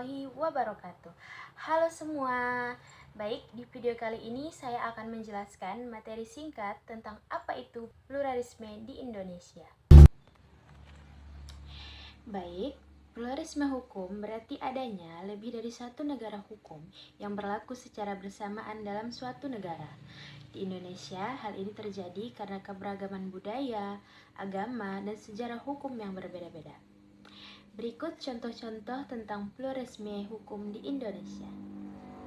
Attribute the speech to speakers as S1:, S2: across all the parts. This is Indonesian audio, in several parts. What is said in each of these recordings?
S1: warahmatullahi wabarakatuh. Halo semua. Baik, di video kali ini saya akan menjelaskan materi singkat tentang apa itu pluralisme di Indonesia. Baik, pluralisme hukum berarti adanya lebih dari satu negara hukum yang berlaku secara bersamaan dalam suatu negara. Di Indonesia, hal ini terjadi karena keberagaman budaya, agama, dan sejarah hukum yang berbeda-beda. Berikut contoh-contoh tentang pluralisme hukum di Indonesia.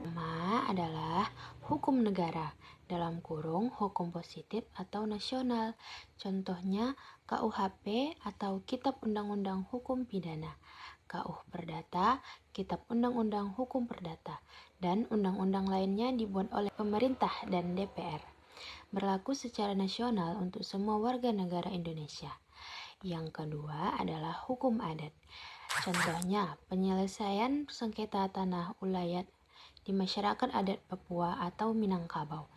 S1: Pertama adalah hukum negara, dalam kurung hukum positif atau nasional. Contohnya KUHP atau Kitab Undang-Undang Hukum Pidana, KUH Perdata, Kitab Undang-Undang Hukum Perdata, dan undang-undang lainnya dibuat oleh pemerintah dan DPR. Berlaku secara nasional untuk semua warga negara Indonesia. Yang kedua adalah hukum adat. Contohnya, penyelesaian sengketa tanah ulayat di masyarakat adat Papua atau Minangkabau.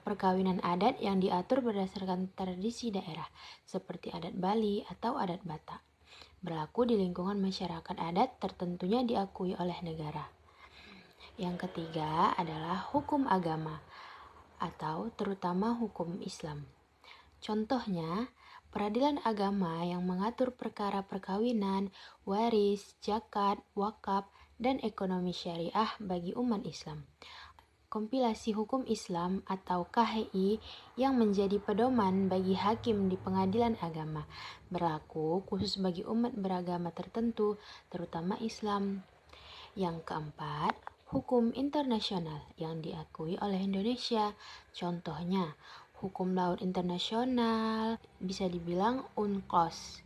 S1: Perkawinan adat yang diatur berdasarkan tradisi daerah, seperti adat Bali atau adat Batak. Berlaku di lingkungan masyarakat adat tertentunya diakui oleh negara. Yang ketiga adalah hukum agama, atau terutama hukum Islam. Contohnya, peradilan agama yang mengatur perkara perkawinan, waris, zakat, wakaf, dan ekonomi syariah bagi umat Islam. Kompilasi Hukum Islam atau KHI yang menjadi pedoman bagi hakim di pengadilan agama, berlaku khusus bagi umat beragama tertentu, terutama Islam. Yang keempat, hukum internasional yang diakui oleh Indonesia. Contohnya, hukum laut internasional bisa dibilang UNCLOS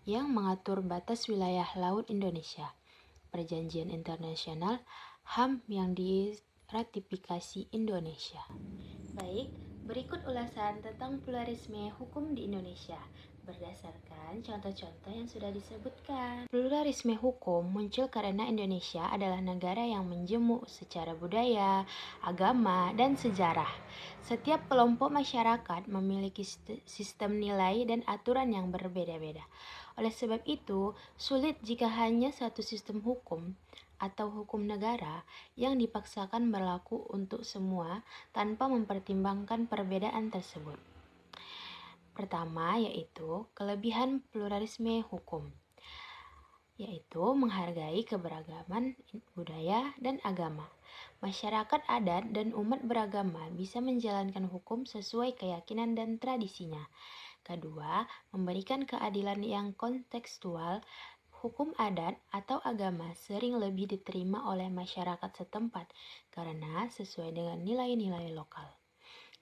S1: yang mengatur batas wilayah laut Indonesia. Perjanjian internasional HAM yang diratifikasi Indonesia. Baik, berikut ulasan tentang pluralisme hukum di Indonesia berdasarkan contoh-contoh yang sudah disebutkan. Pluralisme hukum muncul karena Indonesia adalah negara yang menjemuk secara budaya, agama, dan sejarah. Setiap kelompok masyarakat memiliki sistem nilai dan aturan yang berbeda-beda. Oleh sebab itu, sulit jika hanya satu sistem hukum atau hukum negara yang dipaksakan berlaku untuk semua tanpa mempertimbangkan perbedaan tersebut. Pertama yaitu kelebihan pluralisme hukum, yaitu menghargai keberagaman budaya dan agama. Masyarakat adat dan umat beragama bisa menjalankan hukum sesuai keyakinan dan tradisinya. Kedua, memberikan keadilan yang kontekstual. Hukum adat atau agama sering lebih diterima oleh masyarakat setempat karena sesuai dengan nilai-nilai lokal.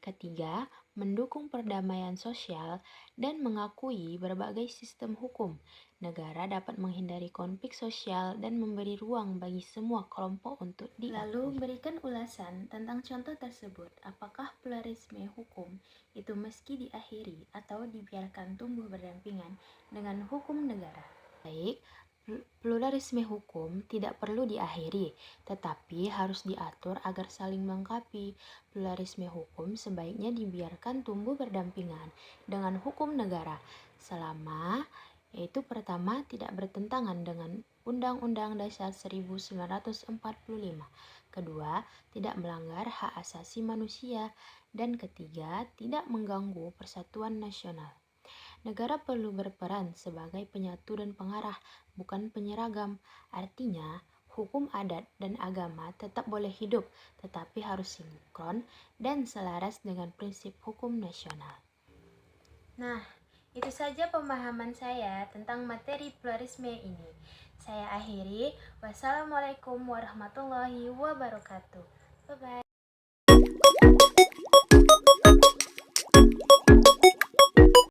S1: Ketiga, mendukung perdamaian sosial dan mengakui berbagai sistem hukum. Negara dapat menghindari konflik sosial dan memberi ruang bagi semua kelompok untuk diakui. Lalu berikan ulasan tentang contoh tersebut. Apakah pluralisme hukum itu meski diakhiri atau dibiarkan tumbuh berdampingan dengan hukum negara? Baik, pluralisme hukum tidak perlu diakhiri, tetapi harus diatur agar saling melengkapi. Pluralisme hukum sebaiknya dibiarkan tumbuh berdampingan dengan hukum negara, selama yaitu pertama tidak bertentangan dengan Undang-Undang Dasar 1945, kedua tidak melanggar hak asasi manusia, dan ketiga tidak mengganggu persatuan nasional. Negara perlu berperan sebagai penyatu dan pengarah, bukan penyeragam. Artinya, hukum adat dan agama tetap boleh hidup, tetapi harus sinkron dan selaras dengan prinsip hukum nasional. Nah, itu saja pemahaman saya tentang materi pluralisme ini. Saya akhiri. Wassalamualaikum warahmatullahi wabarakatuh. Bye-bye.